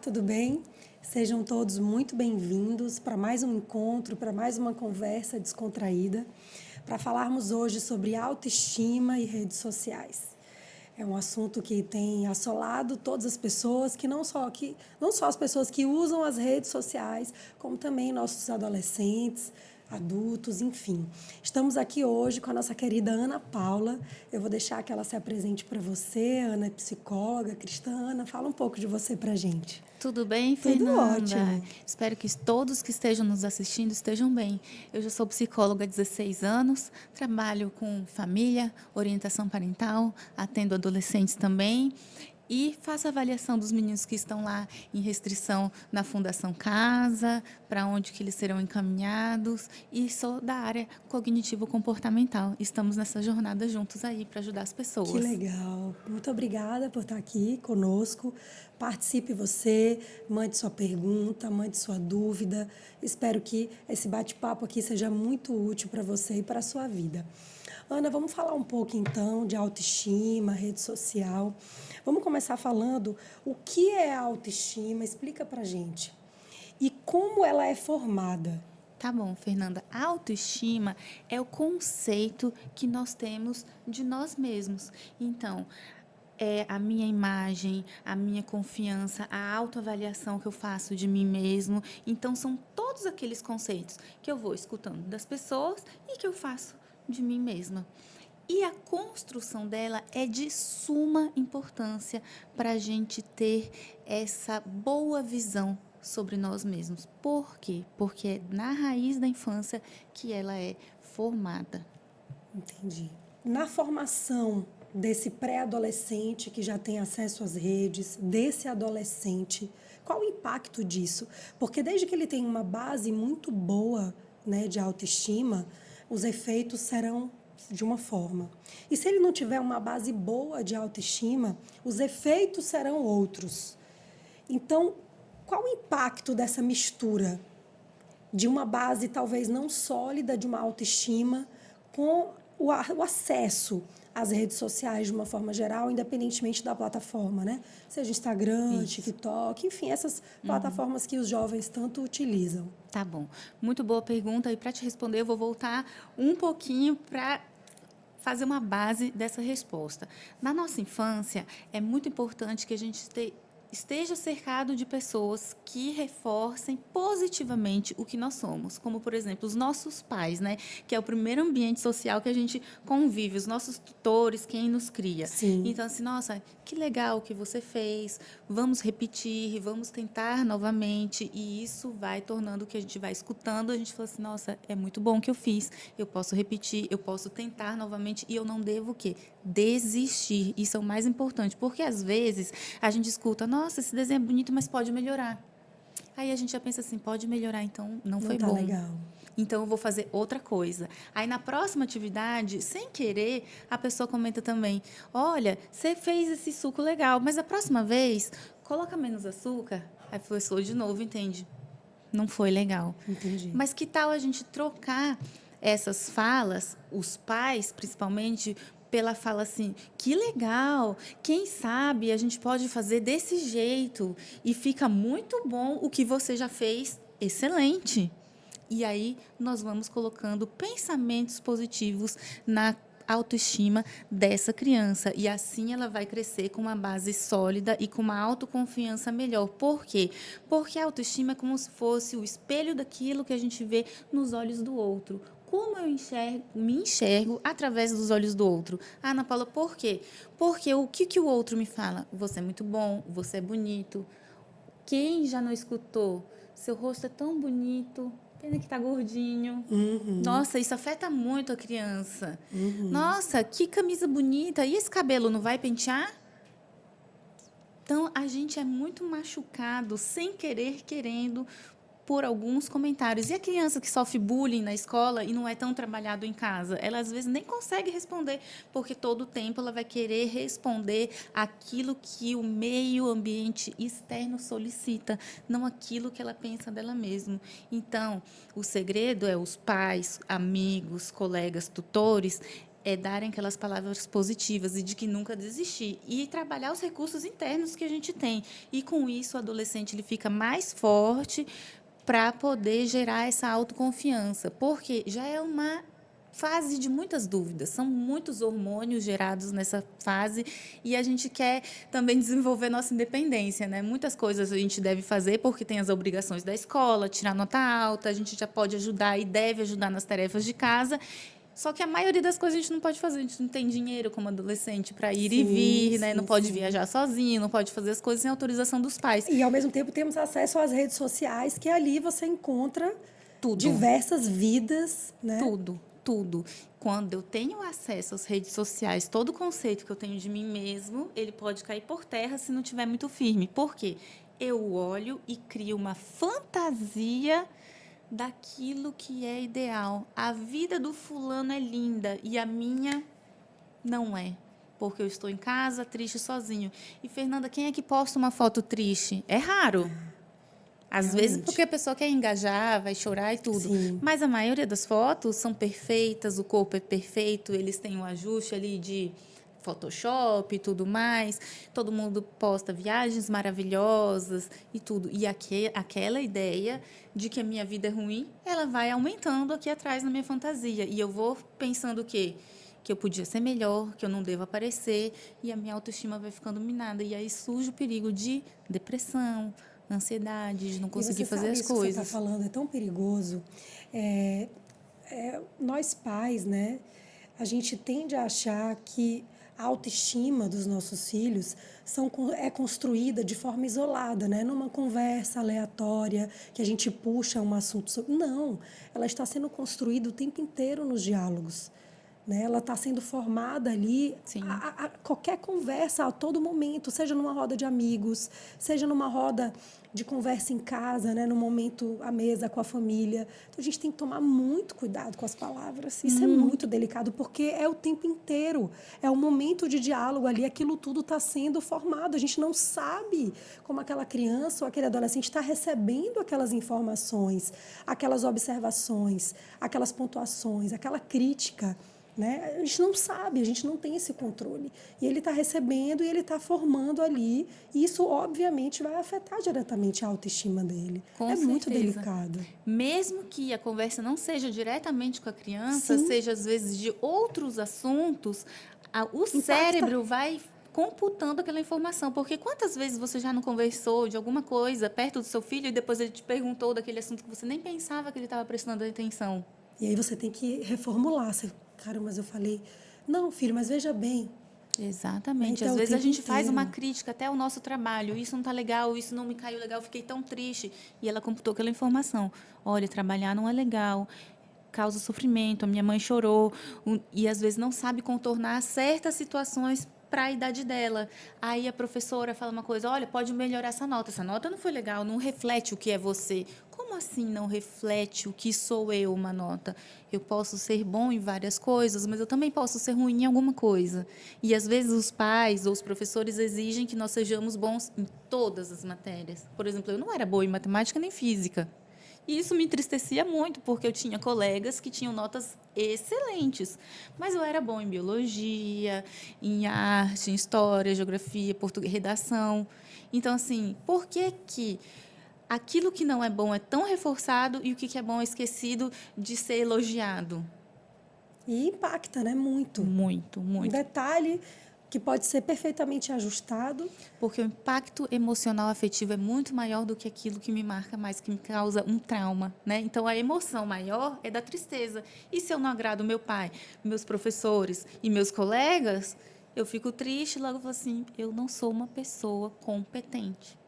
tudo bem? Sejam todos muito bem-vindos para mais um encontro, para mais uma conversa descontraída, para falarmos hoje sobre autoestima e redes sociais. É um assunto que tem assolado todas as pessoas, não só as pessoas que usam as redes sociais, como também nossos adolescentes, adultos, enfim. Estamos aqui hoje com a nossa querida Ana Paula. Eu vou deixar que ela se apresente para você. Ana é psicóloga cristã. Ana, fala um pouco de você para a gente. Tudo bem, Tudo Fernanda? ótimo. Espero que todos que estejam nos assistindo estejam bem. Eu já sou psicóloga há 16 anos, trabalho com família, orientação parental, atendo adolescentes também e faço avaliação dos meninos que estão lá em restrição na Fundação Casa, para onde que eles serão encaminhados, e sou da área cognitivo-comportamental. Estamos nessa jornada juntos aí para ajudar as Que pessoas. legal. Muito obrigada por estar aqui conosco. Participe você, mande sua pergunta, mande sua dúvida. Espero que esse bate-papo aqui seja muito útil para você e para a sua vida. Ana, vamos falar um pouco então de autoestima, rede social. Vamos começar falando o que é a autoestima, explica pra gente. E como ela é formada. Tá bom, Fernanda. A autoestima é o conceito que nós temos de nós mesmos. Então, é a minha imagem, a minha confiança, a autoavaliação que eu faço de mim mesmo. Então, são todos aqueles conceitos que eu vou escutando das pessoas e que eu faço de mim mesma. E a construção dela é de suma importância para a gente ter essa boa visão sobre nós mesmos. Por quê? Porque é na raiz da infância que ela é formada. Entendi. Na formação desse pré-adolescente que já tem acesso às redes, desse adolescente, qual o impacto disso? Porque desde que ele tem uma base muito boa, né, de autoestima, os efeitos serão de uma forma. E se ele não tiver uma base boa de autoestima, os efeitos serão outros. Então, qual o impacto dessa mistura de uma base talvez não sólida, de uma autoestima, com o acesso às redes sociais de uma forma geral, independentemente da plataforma, né? Seja Instagram, Isso. TikTok, enfim, essas plataformas que os jovens tanto utilizam. Tá bom. Muito boa pergunta. E para te responder, eu vou voltar um pouquinho para fazer uma base dessa resposta. Na nossa infância, é muito importante que a gente esteja cercado de pessoas que reforcem positivamente o que nós somos, como, por exemplo, os nossos pais, né? Que é o primeiro ambiente social que a gente convive, os nossos tutores, quem nos cria. Sim, Então, assim, nossa, que legal o que você fez, vamos repetir, vamos tentar novamente, e isso vai tornando que a gente vai escutando, a gente fala assim, nossa, é muito bom o que eu fiz, eu posso repetir, eu posso tentar novamente, e eu não devo o quê? Desistir. Isso é o mais importante, porque às vezes a gente escuta, nossa, esse desenho é bonito, mas pode melhorar. Aí a gente já pensa assim, pode melhorar, então não não foi tá bom. legal. Então eu vou fazer outra coisa. Aí na próxima atividade, sem querer, a pessoa comenta também: olha, você fez esse suco legal, mas a próxima vez coloca menos açúcar. Aí a pessoa de novo entende. Não foi legal. Entendi. Mas que tal a gente trocar essas falas, os pais principalmente, pela fala assim: que legal, quem sabe a gente pode fazer desse jeito e fica muito bom o que você já fez, excelente. E aí nós vamos colocando pensamentos positivos na autoestima dessa criança e assim ela vai crescer com uma base sólida e com uma autoconfiança melhor. Por quê? Porque a autoestima é como se fosse o espelho daquilo que a gente vê nos olhos do outro. Como eu me enxergo através dos olhos do outro? Ah, Ana Paula, por quê? Porque o que o outro me fala? Você é muito bom, você é bonito. Quem já não escutou? Seu rosto é tão bonito, pena que tá gordinho. Uhum, Nossa, isso afeta muito a criança. uhum. Nossa, que camisa bonita. E esse cabelo não vai pentear? Então, a gente é muito machucado, sem querer, querendo, por alguns comentários. E a criança que sofre bullying na escola e não é tão trabalhado em casa? Ela, às vezes, nem consegue responder, porque todo o tempo ela vai querer responder aquilo que o meio ambiente externo solicita, não aquilo que ela pensa dela mesma. Então, o segredo é os pais, amigos, colegas, tutores é darem aquelas palavras positivas e de que nunca desistir. E trabalhar os recursos internos que a gente tem. E, com isso, o adolescente ele fica mais forte para poder gerar essa autoconfiança. Porque já é uma fase de muitas dúvidas, são muitos hormônios gerados nessa fase e a gente quer também desenvolver nossa independência, né? Muitas coisas a gente deve fazer porque tem as obrigações da escola, tirar nota alta, a gente já pode ajudar e deve ajudar nas tarefas de casa. Só que a maioria das coisas a gente não pode fazer, a gente não tem dinheiro como adolescente para ir e vir, né? Não pode viajar sozinho, não pode fazer as coisas sem autorização dos pais. E, ao mesmo tempo, temos acesso às redes sociais, que ali você encontra Tudo. Diversas vidas, né? Tudo. Quando eu tenho acesso às redes sociais, todo o conceito que eu tenho de mim mesmo, ele pode cair por terra se não estiver muito firme. Por quê? Eu olho e crio uma fantasia daquilo que é ideal. A vida do fulano é linda e a minha não é. Porque eu estou em casa, triste, sozinho. E, Fernanda, quem é que posta uma foto triste? É raro. Às vezes porque a pessoa quer engajar, vai chorar e tudo. Sim. Mas a maioria das fotos são perfeitas, o corpo é perfeito, eles têm um ajuste ali de Photoshop e tudo mais. Todo mundo posta viagens maravilhosas e tudo. E aquela ideia de que a minha vida é ruim, ela vai aumentando aqui atrás na minha fantasia. E eu vou pensando o quê? Que eu podia ser melhor, que eu não devo aparecer, e a minha autoestima vai ficando minada. E aí surge o perigo de depressão, ansiedade, de não conseguir fazer as coisas. Isso que você está falando é tão perigoso. Nós pais, né, a gente tende a achar que a autoestima dos nossos filhos é construída de forma isolada, né, numa conversa aleatória, que a gente puxa um assunto sobre. Não, ela está sendo construída o tempo inteiro nos diálogos. Né? Ela está sendo formada ali a qualquer conversa, a todo momento, seja numa roda de amigos, seja numa roda de conversa em casa, né? No momento à mesa com a família. Então, a gente tem que tomar muito cuidado com as palavras. Isso é muito delicado, porque é o tempo inteiro. É o momento de diálogo ali, aquilo tudo está sendo formado. A gente não sabe como aquela criança ou aquele adolescente está recebendo aquelas informações, aquelas observações, aquelas pontuações, aquela crítica. Né? A gente não sabe, a gente não tem esse controle. E ele está recebendo e ele está formando ali. E isso, obviamente, vai afetar diretamente a autoestima dele. Com certeza. Muito delicado. delicado. Mesmo que a conversa não seja diretamente com a criança, seja, às vezes, de outros assuntos, o cérebro vai computando aquela informação. Porque quantas vezes você já não conversou de alguma coisa perto do seu filho e depois ele te perguntou daquele assunto que você nem pensava que ele estava prestando atenção? E aí você tem que reformular. Cara, mas eu falei, não, filho, mas veja bem. Exatamente. Então, às vezes a gente faz uma crítica até ao nosso trabalho. Isso não está legal, isso não me caiu legal, fiquei tão triste. E ela computou aquela informação. Olha, trabalhar não é legal, causa sofrimento, a minha mãe chorou. E às vezes não sabe contornar certas situações para a idade dela. Aí a professora fala uma coisa, olha, pode melhorar essa nota não foi legal, não reflete o que é você. Como assim não reflete o que sou eu, uma nota? Eu posso ser bom em várias coisas, mas eu também posso ser ruim em alguma coisa. E, às vezes, os pais ou os professores exigem que nós sejamos bons em todas as matérias. Por exemplo, eu não era boa em matemática nem física. E isso me entristecia muito, porque eu tinha colegas que tinham notas excelentes. Mas eu era bom em biologia, em arte, em história, geografia, português, redação. Então, assim, por que aquilo que não é bom é tão reforçado e o que é bom é esquecido de ser elogiado? E impacta, né? Muito. Muito. Um detalhe que pode ser perfeitamente ajustado. Porque o impacto emocional afetivo é muito maior do que aquilo que me marca mais, que me causa um trauma, né? Então, a emoção maior é da tristeza. E se eu não agrado meu pai, meus professores e meus colegas, eu fico triste e logo falo assim, eu não sou uma pessoa competente.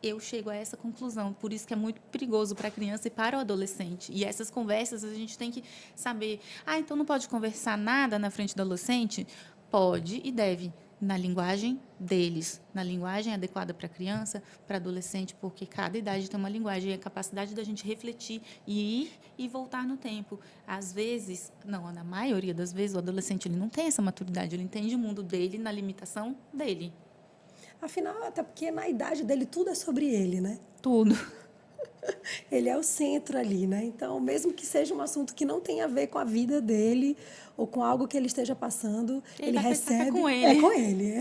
Eu chego a essa conclusão. Por isso que é muito perigoso para a criança e para o adolescente. E essas conversas a gente tem que saber. Então não pode conversar nada na frente do adolescente? Pode e deve, na linguagem deles, na linguagem adequada para a criança, para adolescente, porque cada idade tem uma linguagem e a capacidade da gente refletir e ir e voltar no tempo. Às vezes, não, na maioria das vezes, o adolescente ele não tem essa maturidade, ele entende o mundo dele na limitação dele. Afinal, até porque na idade dele tudo é sobre ele, né? Tudo. Ele é o centro ali, né? Então, mesmo que seja um assunto que não tenha a ver com a vida dele ou com algo que ele esteja passando, Ele ele vai pensar que é recebe. com É ele. com ele.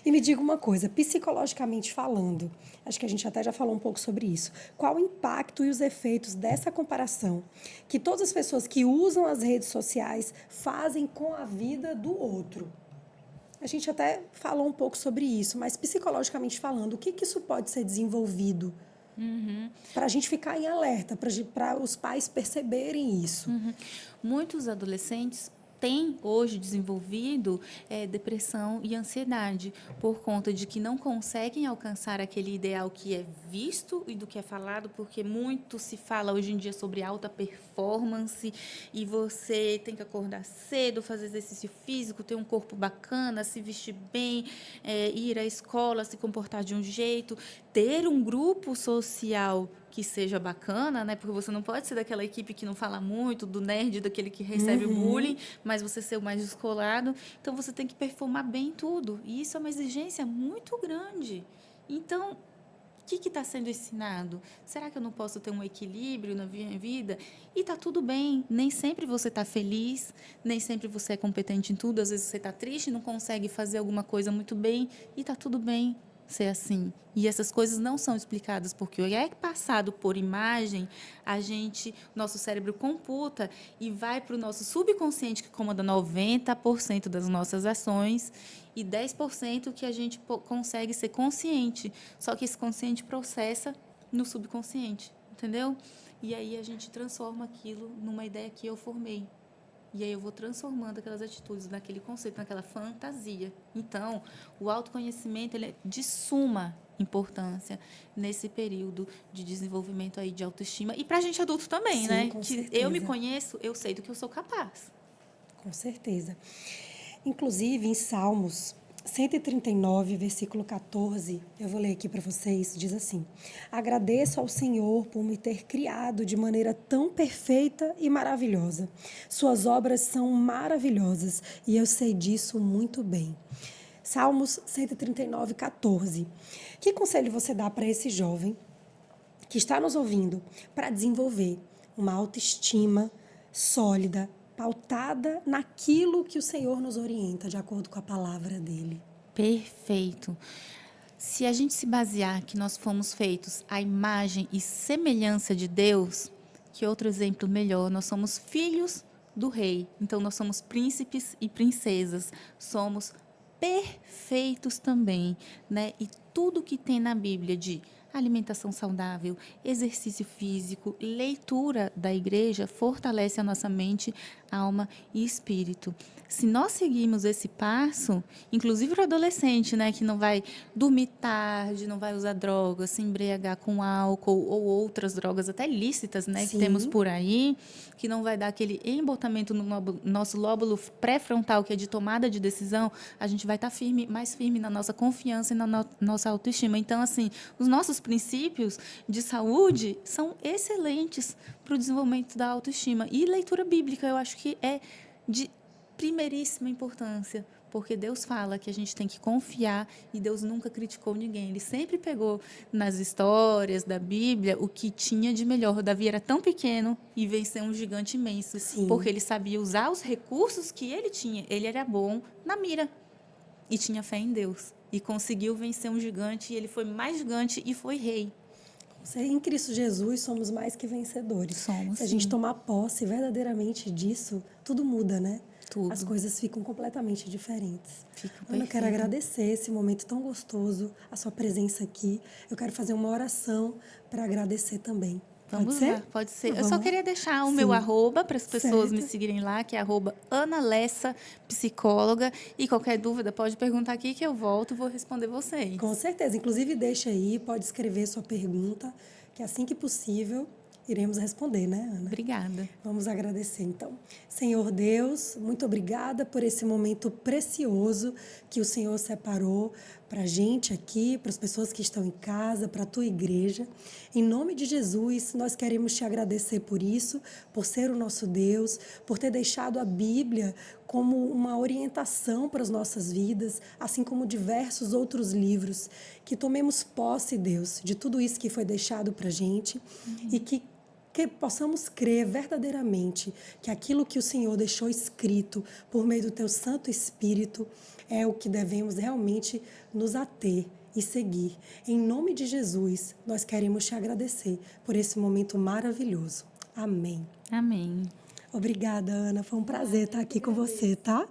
E me diga uma coisa, psicologicamente falando, acho que a gente até já falou um pouco sobre isso. Qual o impacto e os efeitos dessa comparação que todas as pessoas que usam as redes sociais fazem com a vida do outro? A gente até falou um pouco sobre isso, mas psicologicamente falando, o que, que isso pode ser desenvolvido para a gente ficar em alerta, para os pais perceberem isso? Muitos adolescentes têm hoje desenvolvido depressão e ansiedade por conta de que não conseguem alcançar aquele ideal que é visto e do que é falado, porque muito se fala hoje em dia sobre alta performance e você tem que acordar cedo, fazer exercício físico, ter um corpo bacana, se vestir bem, ir à escola, se comportar de um jeito, ter um grupo social que seja bacana, né? Porque você não pode ser daquela equipe que não fala muito, do nerd, daquele que recebe bullying, mas você ser o mais descolado. Então, você tem que performar bem tudo. E isso é uma exigência muito grande. Então, o que está sendo ensinado? Será que eu não posso ter um equilíbrio na minha vida? E está tudo bem. Nem sempre você está feliz, nem sempre você é competente em tudo. Às vezes você está triste, não consegue fazer alguma coisa muito bem. E está tudo bem ser assim. E essas coisas não são explicadas porque o que é passado por imagem, nosso cérebro computa e vai para o nosso subconsciente que comanda 90% das nossas ações e 10% que a gente consegue ser consciente. Só que esse consciente processa no subconsciente, entendeu? E aí a gente transforma aquilo numa ideia que eu formei. E aí eu vou transformando aquelas atitudes naquele conceito, naquela fantasia. Então, o autoconhecimento ele é de suma importância nesse período de desenvolvimento aí de autoestima. E para a gente adulto também, Sim, né? com Que certeza. eu me conheço, eu sei do que eu sou capaz. Com certeza. Inclusive, em Salmos 139, versículo 14, eu vou ler aqui para vocês, diz assim: Agradeço ao Senhor por me ter criado de maneira tão perfeita e maravilhosa. Suas obras são maravilhosas e eu sei disso muito bem. Salmos 139, 14. Que conselho você dá para esse jovem que está nos ouvindo para desenvolver uma autoestima sólida, pautada naquilo que o Senhor nos orienta, de acordo com a palavra dele? Perfeito. Se a gente se basear que nós fomos feitos à imagem e semelhança de Deus, que outro exemplo melhor? Nós somos filhos do rei. Então nós somos príncipes e princesas. Somos perfeitos também, né? E tudo que tem na Bíblia de alimentação saudável, exercício físico, leitura da igreja fortalece a nossa mente, alma e espírito. Se nós seguirmos esse passo, inclusive para o adolescente, né, que não vai dormir tarde, não vai usar drogas, se embriagar com álcool ou outras drogas até lícitas, né, que temos Sim. por aí, que não vai dar aquele embotamento no nosso lóbulo pré-frontal, que é de tomada de decisão, a gente vai estar mais firme na nossa confiança e na nossa autoestima. Então, assim, os nossos princípios de saúde são excelentes para o desenvolvimento da autoestima. E leitura bíblica, eu acho que é de primeiríssima importância, porque Deus fala que a gente tem que confiar e Deus nunca criticou ninguém. Ele sempre pegou nas histórias da Bíblia o que tinha de melhor. Davi era tão pequeno e venceu um gigante imenso, Sim. porque ele sabia usar os recursos que ele tinha. Ele era bom na mira e tinha fé em Deus. E conseguiu vencer um gigante, e ele foi mais gigante e foi rei. Em Cristo Jesus somos mais que vencedores. Somos, Se a gente sim. tomar posse verdadeiramente disso, tudo muda, né? Tudo. As coisas ficam completamente diferentes. Fica Ana, eu quero perfeito. agradecer esse momento tão gostoso, a sua presença aqui. Eu quero fazer uma oração para agradecer também. Vamos Pode lá, ser? pode ser. Eu Vamos só lá? queria deixar o Sim. meu arroba para as pessoas me Certo. seguirem lá, que é @analessa psicóloga. E qualquer dúvida pode perguntar aqui que eu volto e vou responder vocês. Com certeza. Inclusive, deixa aí, pode escrever sua pergunta, que assim que possível iremos responder, né, Ana? Obrigada. Vamos agradecer, então. Senhor Deus, muito obrigada por esse momento precioso que o Senhor separou para a gente aqui, para as pessoas que estão em casa, para a tua igreja. Em nome de Jesus, nós queremos te agradecer por isso, por ser o nosso Deus, por ter deixado a Bíblia como uma orientação para as nossas vidas, assim como diversos outros livros. Que tomemos posse, Deus, de tudo isso que foi deixado para a gente e que possamos crer verdadeiramente que aquilo que o Senhor deixou escrito por meio do teu Santo Espírito é o que devemos realmente nos ater e seguir. Em nome de Jesus, nós queremos te agradecer por esse momento maravilhoso. Amém. Amém. Obrigada, Ana. Foi um prazer estar aqui com você, tá?